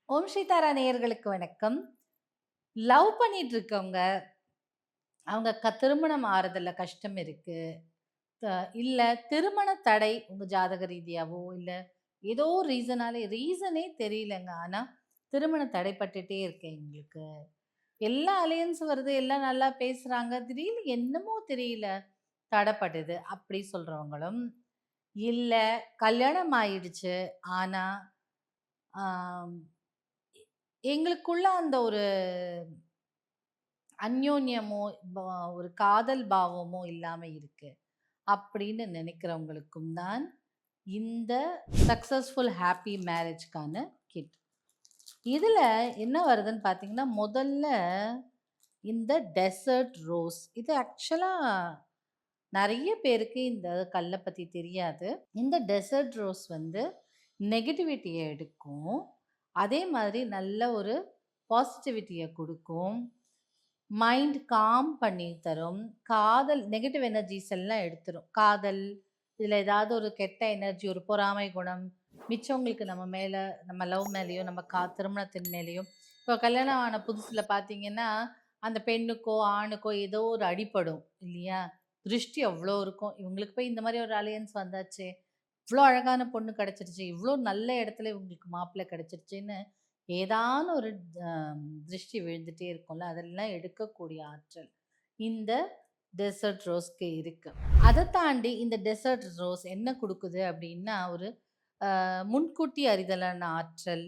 ஓம் ஸ்ரீதாரா நேயர்களுக்கு வணக்கம். லவ் பண்ணிட்டு இருக்கவங்க, அவங்க திருமணம் ஆறதுல கஷ்டம் இருக்கு. த இல்ல திருமண தடை உங்க ஜாதக ரீதியாவோ, இல்ல ஏதோ ரீசனே தெரியலங்க. ஆனா திருமண தடைப்பட்டுட்டே இருக்கு எங்களுக்கு. எல்லா அலையன்ஸ் வருது, எல்லாம் நல்லா பேசுறாங்க. திடீர்னு என்னமோ தெரியல தடைப்படுது. அப்படி சொல்றவங்களும், இல்ல கல்யாணம் ஆயிடுச்சு. ஆனா, ஆம் எங்களுக்குள்ள அந்த ஒரு அந்யோன்யமோ, ப ஒரு காதல் பாவமோ இல்லாம இருக்கு. அப்படின்னு நினைக்கிறவங்களுக்கும் தான் இந்த சக்சஸ்ஃபுல் ஹேப்பி மேரேஜ்க்கான கிட். இதுல என்ன வருதுன்னு பார்த்தீங்கன்னா, முதல்ல இந்த டெசர்ட் ரோஸ். இது ஆக்சுவலா நெறைய பேருக்கு இந்த கல்ல பத்தி தெரியாது. இந்த டெசர்ட் ரோஸ் வந்து நெகட்டிவிட்டிய எடுக்கும். அதே மாதிரி நல்ல ஒரு பாசிட்டிவிட்டிய குடுக்கும். மைண்ட் காம் பண்ணி தரும். காதல் நெகட்டிவ் எனர்ஜிஸ் எல்லாம் எடுத்துரும். காதல், இதில ஏதாவது ஒரு கெட்ட எனர்ஜி, ஒரு பொறாமை குணம், மிச்சவங்களுக்கு நம்ம மேல, நம்ம லவ் மேலயோ, நம்ம திருமணத்தின் மேலயோ இப்போ கல்யாணம் ஆன புதுசுல பார்த்தீங்கன்னா, அந்த பெண்ணுக்கோ, ஆணுக்கோ ஏதோ ஒரு அடிபடும் இல்லையா? திருஷ்டி அவ்ளோ இருக்கும். இவங்களுக்கு போய் இந்த மாரி ஒரு அலையன்ஸ் வந்தாச்சே! இவ்ளோ அழகான பொண்ணு கிடைச்சிருச்சு. இவ்ளோ நல்ல இடத்துல இவங்களுக்கு மாப்பிள்ளை கிடைச்சிருச்சுன்னு ஏதான ஒரு அ திருஷ்டி விழுந்துட்டே இருக்கும்ல. அதெல்லாம் எடுக்கக்கூடிய ஆற்றல் இந்த டெசர்ட் ரோஸ்க்கு இருக்கு. அத தாண்டி இந்த டெசர்ட் ரோஸ் என்ன குடுக்குது அப்டின்னா, ஒரு முன்கூட்டி அறிதலான ஆற்றல்,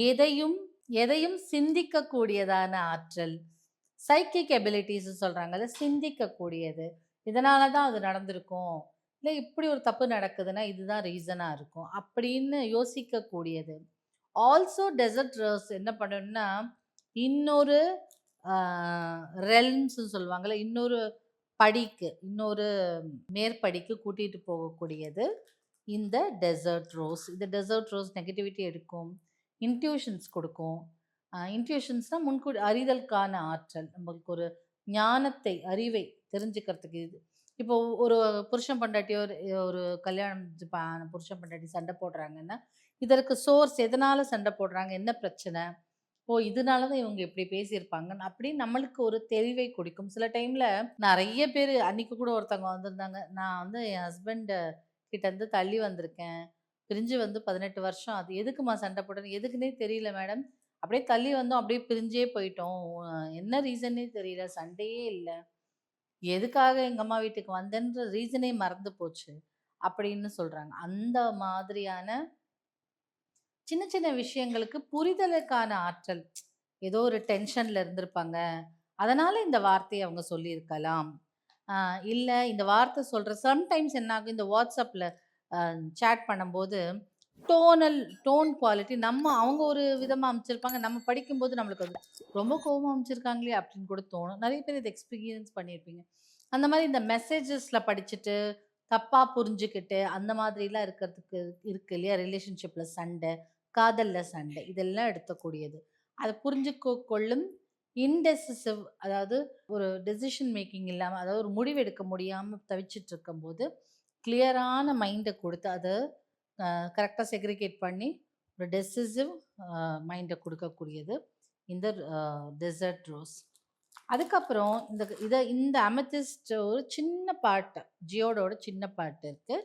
எதையும் எதையும் சிந்திக்கக்கூடியதான ஆற்றல், சைக்கிக் எபிலிட்டீஸ் சொல்றாங்கல்ல, சிந்திக்கக்கூடியது. இதனால தான் அது நடந்திருக்கும். இல்ல இப்படி ஒரு தப்பு நடக்குதுன்னா, இதுதான் ரீசனா இருக்கும். அப்படின்னு யோசிக்கக்கூடியது. ஆல்சோ டெசர்ட் ரோஸ் என்ன பண்ணும்னா, இன்னொரு ஆ ரெல்ம்ஸ்ன்னு சொல்லுவாங்கல்ல, இன்னொரு படிக்கு, இன்னொரு மேற்படிக்கு கூட்டிட்டு போகக்கூடியது இந்த டெசர்ட் ரோஸ். இந்த டெசர்ட் ரோஸ் நெகட்டிவிட்டி எடுக்கும். இன்ட்யூஷன்ஸ் குடுக்கும். இன்ட்யூஷன்ஸ்னா அறிதலுக்கான ஆற்றல். நம்மளுக்கு ஒரு ஞானத்தை, அறிவை தெரிஞ்சுக்கிறதுக்கு இது. இப்போ ஒரு புருஷன் பொண்டாட்டியோ ஒரு ஒரு கல்யாணம் புருஷன் பொண்டாட்டி சண்டை போடுறாங்கன்னா, இதற்கு சோர்ஸ் எதனால சண்டை போடுறாங்க? என்ன பிரச்சனை? ஓ! இதனால தான் இவங்க இப்படி பேசியிருப்பாங்கன்னு அப்படின்னு நம்மளுக்கு ஒரு தெளிவை கொடுக்கும். சில டைம்ல நெறைய பேரு அன்னைக்கு கூட ஒருத்தவங்க வந்திருந்தாங்க. நான் வந்து என் ஹஸ்பண்ட் கிட்ட இருந்து தள்ளி வந்திருக்கேன். பிரிஞ்சு வந்து 18 வருஷம் ஆகுது. எதுக்கும்மா சண்டை போட்டேன்னு, எதுக்குன்னே தெரியல மேடம். அப்படியே தள்ளி வந்தோம். அப்படியே பிரிஞ்சே போயிட்டோம். என்ன ரீசன்னே தெரியல. சண்டையே இல்ல. எதுக்காக எங்க அம்மா வீட்டுக்கு வந்தேன்ற ரீசனே மறந்து போச்சு. அப்படின்னு சொல்றாங்க. அந்த மாதிரியான சின்ன சின்ன விஷயங்களுக்கு புரிதலுக்கான ஆற்றல். ஏதோ ஒரு டென்ஷன்ல இருந்திருப்பாங்க. அதனால இந்த வார்த்தைய அவங்க சொல்லியிருக்கலாம். அ இல்ல இந்த வார்த்தை சொல்ற சம்டைம்ஸ் என்ன ஆகும், இந்த WhatsAppல அ சேட் பண்ணும்போது, டோனல் டோன் குவாலிட்டி அவங்க ஒரு விதமா அனுப்பிச்சிருப்பாங்க. நம்ம படிக்கும்போது நம்மளுக்கு அது ரொம்ப கோவமா அனுப்பிச்சிருக்காங்களே அப்படின்னு கூட தோணும். நெறைய பேர் இத எக்ஸ்பீரியன்ஸ் பண்ணியிருப்பீங்க. அந்த மாரி இந்த மெசேஜஸ்ல படிச்சுட்டு, தப்பா புரிஞ்சுகிட்டு, அந்த மாதிரிலாம் இருக்கிறதுக்கு இருக்கு இல்லையா? ரிலேஷன்ஷிப்ல சண்டை, காதல்ல சண்டை இதெல்லாம் எடுக்கக்கூடியது. அத கொள்ளும் இன்டெசிசிவ், அதாவது ஒரு டெசிஷன் மேக்கிங் இல்லாம, அதாவது ஒரு முடிவு எடுக்க முடியாம தவிச்சிட்டு இருக்கும்போது, கிளியரான மைண்ட குடுத்து, அத கரெக்ட்டா செக்ரிகேட் பண்ணி, ஒரு டெசிசிவ் மைண்ட குடுக்கக்கூடியது இந்த டெசர்ட் ரோஸ். அதுக்கப்புறம் இந்த அமெத்திஸ்ட் ஒரு சின்ன பார்ட், ஜியோடோட சின்ன பார்ட் இருக்கு.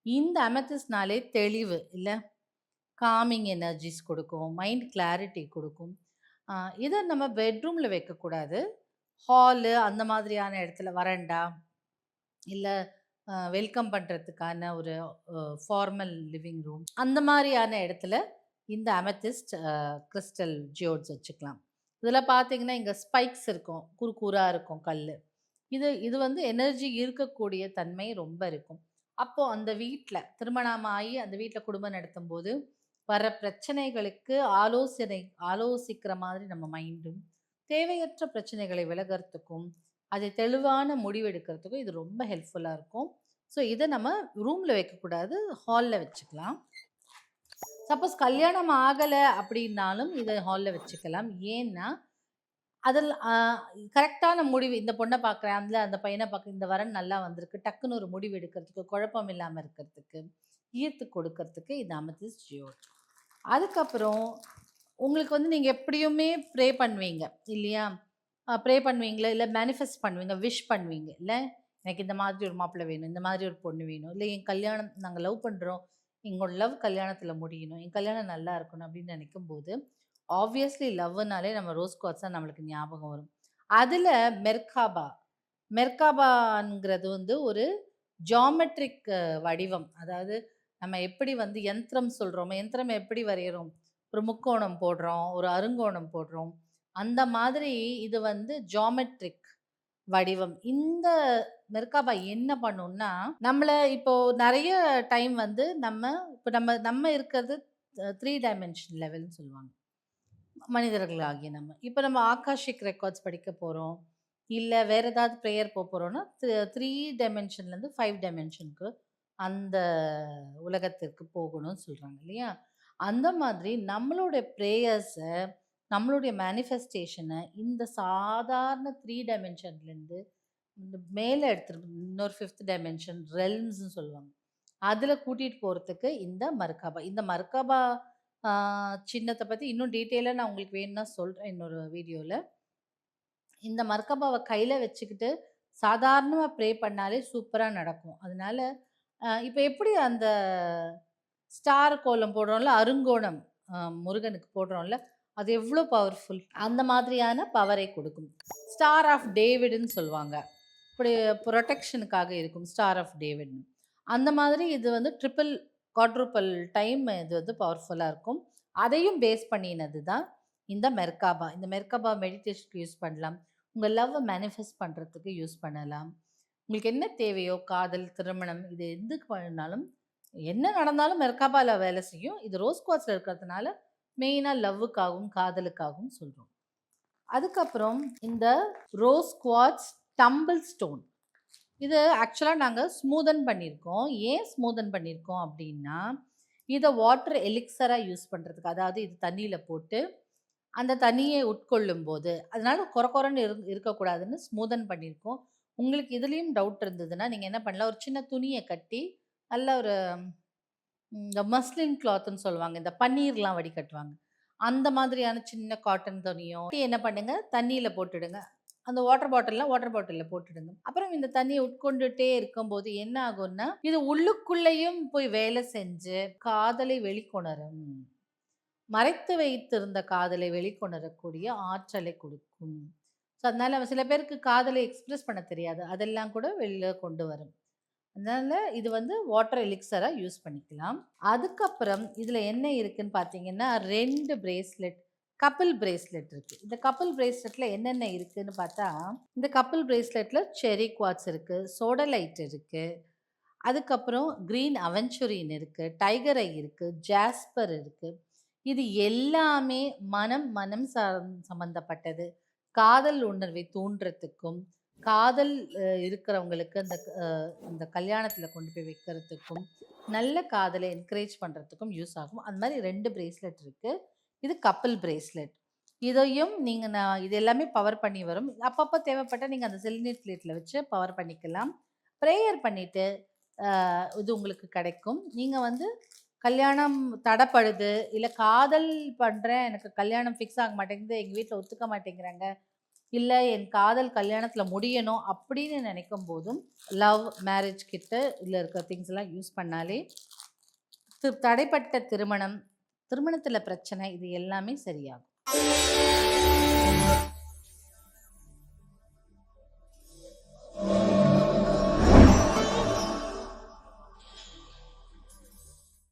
இந்த அமெத்திஸ்ட்னாலே தெளிவு இல்ல, காமிங் எனர்ஜிஸ் குடுக்கும். மைண்ட் கிளாரிட்டி குடுக்கும். அ இத நம்ம பெட்ரூம்ல வைக்கக்கூடாது. ஹாலு அந்த மாதிரியான இடத்துல வராண்டா, இல்ல வெல்கம் பண்றதுக்கான ஒரு ஃபார்மல் லிவிங் ரூம் அந்த மாரியான இடத்துல இந்த அமெத்திஸ்ட் கிறிஸ்டல் ஜியோட்ஸ் வச்சுக்கலாம். இதில பார்த்தீங்கன்னா, இங்க ஸ்பைக்ஸ் இருக்கும். குறுகூறா இருக்கும் கல்லு. இது இது வந்து எனர்ஜி ஈர்க்கக்கூடிய தன்மை ரொம்ப இருக்கும். அப்போ அந்த வீட்ல திருமணமாகி அந்த வீட்ல குடும்பம் நடத்தும்போது, வர பிரச்சனைகளுக்கு ஆலோசிக்கிற மாதிரி நம்ம மைண்டும், தேவையற்ற பிரச்சனைகளை விலகறதுக்கும், அது தெளிவான முடிவெடுக்கிறதுக்கும் இது ரொம்ப ஹெல்ப்ஃபுல்லா இருக்கும். ஸோ இத நம்ம ரூம்ல வைக்கக்கூடாது. ஹால்ல வச்சுக்கலாம். சப்போஸ் கல்யாணம் ஆகல அப்படின்னாலும் இத ஹால்ல வச்சுக்கலாம். ஏன்னா, அதில் கரெக்ட்டான முடிவு இந்த பொண்ண பார்க்குறேன், அந்த பையன பார்க்குறேன், இந்த வரன் நல்லா வந்திருக்கு. டக்குன்னு ஒரு முடிவு எடுக்கிறதுக்கு, குழப்பம் இல்லாம இருக்கிறதுக்கு, ஈர்த்து கொடுக்கறதுக்கு இந்த அமெத்திஸ்ட் ஜியோட். அதுக்கப்புறம் உங்களுக்கு வந்து நீங்க எப்படியுமே ப்ரே பண்ணுவீங்க இல்லையா? ப்ரே பண்ணுவீங்களா? இல்ல மேனிஃபெஸ்ட் பண்ணுவீங்க, விஷ் பண்ணுவீங்க இல்ல? எனக்கு இந்த மாதிரி ஒரு மாப்பிள்ளை வேணும், இந்த மாதிரி ஒரு பொண்ணு வேணும், இல்ல என் கல்யாணம் நாங்க லவ் பண்றோம், எங்களோட லவ் கல்யாணத்துல முடியணும், என் கல்யாணம் நல்லா இருக்கணும் அப்படின்னு நினைக்கும்போது, ஆப்வியஸ்லி லவ்வுனாலே நம்ம ரோஸ் குவார்ட்ஸ் தான் நம்மளுக்கு ஞாபகம் வரும். அதுல மெர்காபா, மெர்காபாங்கிறது வந்து ஒரு ஜியோமெட்ரிக் வடிவம். அதாவது நம்ம எப்படி வந்து யந்திரம் சொல்றோமோ, யந்திரம் எப்படி வரையறோம்? ஒரு முக்கோணம் போடுறோம், ஒரு அருங்கோணம் போடுறோம். அந்த மாதிரி இது வந்து ஜியோமெட்ரிக் வடிவம். இந்த மெர்காபா என்ன பண்ணும்னா, நம்மள இப்போ நெறைய டைம் வந்து இப்ப நம்ம நம்ம இருக்கிறது 3 டைமென்ஷன் லெவல்ன்னு சொல்லுவாங்க. மனிதர்களாகிய நம்ம. இப்ப நம்ம ஆகாஷிக் ரெக்கார்ட்ஸ் படிக்க போறோம். இல்ல வேற ஏதாவது பிரேயர் போறோம்னா, 3 டைமென்ஷன்லேருந்து 5 டைமென்ஷனுக்கு அந்த உலகத்திற்கு போகணும்னு சொல்றாங்க இல்லையா? அந்த மாதிரி நம்மளுடைய பிரேயர்ஸ, நம்மளுடைய மேனிஃபெஸ்டேஷன இந்த சாதாரண 3 டைமென்ஷன்லேருந்து இந்த மேல எடுத்துட்டு இன்னொரு 5த் டைமென்ஷன் ரெல்ம்ஸ்ன்னு சொல்லுவாங்க. அதுல கூட்டிட்டு போறதுக்கு இந்த மர்கபா. இந்த மர்கபா ஆ சின்னத்த பத்தி இன்னும் டீட்டெயிலா நான் உங்களுக்கு வேணும்னா சொல்றேன் இன்னொரு வீடியோல. இந்த மர்கபாவ கையில வச்சுக்கிட்டு சாதாரணமா ப்ரே பண்ணாலே சூப்பரா நடக்கும். அதனால இப்ப எப்படி அந்த ஸ்டார் கோலம் போடுறோம்ல, அருங்கோணம் முருகனுக்கு போடுறோம்ல, அது எவ்ளோ பவர்ஃபுல். அந்த மாதிரியான பவரை கொடுக்கும். ஸ்டார் ஆஃப் டேவிட்ன்னு சொல்லுவாங்க. இப்படி புரொடெக்ஷனுக்காக இருக்கும் ஸ்டார் ஆஃப் டேவிட்ன்னு. அந்த மாதிரி இது வந்து ட்ரிபிள், குவாட்ரூப்பிள் டைம் இது வந்து பவர்ஃபுல்லா இருக்கும். அதையும் பேஸ் பண்ணினது தான் இந்த மெர்காபா. இந்த மெர்காபா மெடிடேஷனுக்கு யூஸ் பண்ணலாம். உங்க லவ்வ மேனிஃபெஸ்ட் பண்றதுக்கு யூஸ் பண்ணலாம். உங்களுக்கு என்ன தேவையோ காதல், திருமணம் இது எதுக்கு பண்ணாலும் என்ன நடந்தாலும் மெர்காபால வேலை செய்யும். இது ரோஸ் குவார்ட்ஸ்ல இருக்கிறதுனால மெயினா லவ்வுக்காகவும், காதலுக்காகவும் சொல்றோம். அதுக்கப்புறம் இந்த ரோஸ் குவார்ட்ஸ் டம்பிள் ஸ்டோன். இது ஆக்சுவலா நாங்க ஸ்மூதன் பண்ணியிருக்கோம். ஏன் ஸ்மூதன் பண்ணியிருக்கோம் அப்டின்னா, இத வாட்டர் எலிக்ஸரா யூஸ் பண்றதுக்கு. அதாவது இது தண்ணீல போட்டு, அந்த தண்ணிய உட்கொள்ளும்போது, அதனால கொர கொரன்னு இருக்கக்கூடாதுன்னு ஸ்மூதன் பண்ணியிருக்கோம். உங்களுக்கு இதுலயும் டவுட் இருந்ததுன்னா, நீங்க என்ன பண்ணலாம், ஒரு சின்ன துணிய கட்டி, நல்ல ஒரு இந்த மஸ்லின் கிளாத்ன்னு சொல்லுவாங்க. இந்த பன்னீர்லாம் வடிகட்டுவாங்க. அந்த மாதிரியான சின்ன காட்டன் துணியோ என்ன பண்ணுங்க, தண்ணீல போட்டுடுங்க. அந்த வாட்டர் பாட்டில்ல போட்டுடுங்க. அப்புறம் இந்த தண்ணிய உட்கொண்டுட்டே இருக்கும்போது என்ன ஆகும்னா, இது உள்ளுக்குள்ளேயும் போய் வேலை செஞ்சு காதலை வெளிக்கொணரும். மறைத்து வைத்திருந்த காதலை வெளிக்கொணரக்கூடிய ஆற்றலை கொடுக்கும். ஸோ, அதனால சில பேருக்கு காதலை எக்ஸ்பிரஸ் பண்ண தெரியாது. அதெல்லாம் கூட வெளில கொண்டு வரும். அதனால இது வந்து வாட்டர் எலிக்ஸரா யூஸ் பண்ணிக்கலாம். அதுக்கப்புறம் இதுல என்ன இருக்குன்னு பார்த்தீங்கன்னா, 2 பிரேஸ்லெட், கப்பிள் பிரேஸ்லெட் இருக்கு. இந்த கப்பிள் பிரேஸ்லெட்ல என்னென்ன இருக்குன்னு பார்த்தா, இந்த கப்பிள் பிரேஸ்லெட்ல செர்ரி குவார்ட்ஸ் இருக்கு, சோடலைட் இருக்கு, அதுக்கப்புறம் கிரீன் அவென்ச்சுரின் இருக்கு, டைகர் ஐ இருக்கு, ஜாஸ்பர் இருக்கு. இது எல்லாமே மனம் சம்பந்தப்பட்டது. காதல் உணர்வை தூண்டுறதுக்கும், காதல் இருக்கிறவங்களுக்கு அந்த கல்யாணத்துல கொண்டு போய் வைக்கிறதுக்கும், நல்ல காதலை என்கரேஜ் பண்றதுக்கும் யூஸ் ஆகும். அந்த மாரி 2 பிரேஸ்லெட் இருக்கு. இது கப்பிள் பிரேஸ்லெட். இதையும் இது எல்லாமே பவர் பண்ணி வரும். அப்பப்ப தேவைப்பட்டா நீங்க அந்த செலினிட் பிளேட்ல வச்சு பவர் பண்ணிக்கலாம். பிரேயர் பண்ணிட்டு இது உங்களுக்கு கிடைக்கும். நீங்க வந்து கல்யாணம் தடப்படுது, இல்ல காதல் பண்றேன், எனக்கு கல்யாணம் ஃபிக்ஸ் ஆக மாட்டேங்குது, எங்க வீட்ல ஒத்துக்க மாட்டேங்கிறாங்க, இல்ல என் காதல் கல்யாணத்துல முடியணும் அப்படின்னு நினைக்கும் போதும், லவ் மேரேஜ் கிட்ட இதுல இருக்க திங்ஸ் எல்லாம் யூஸ் பண்ணாலே தடைப்பட்ட திருமணம், திருமணத்துல பிரச்சனை இது எல்லாமே சரியாகும்.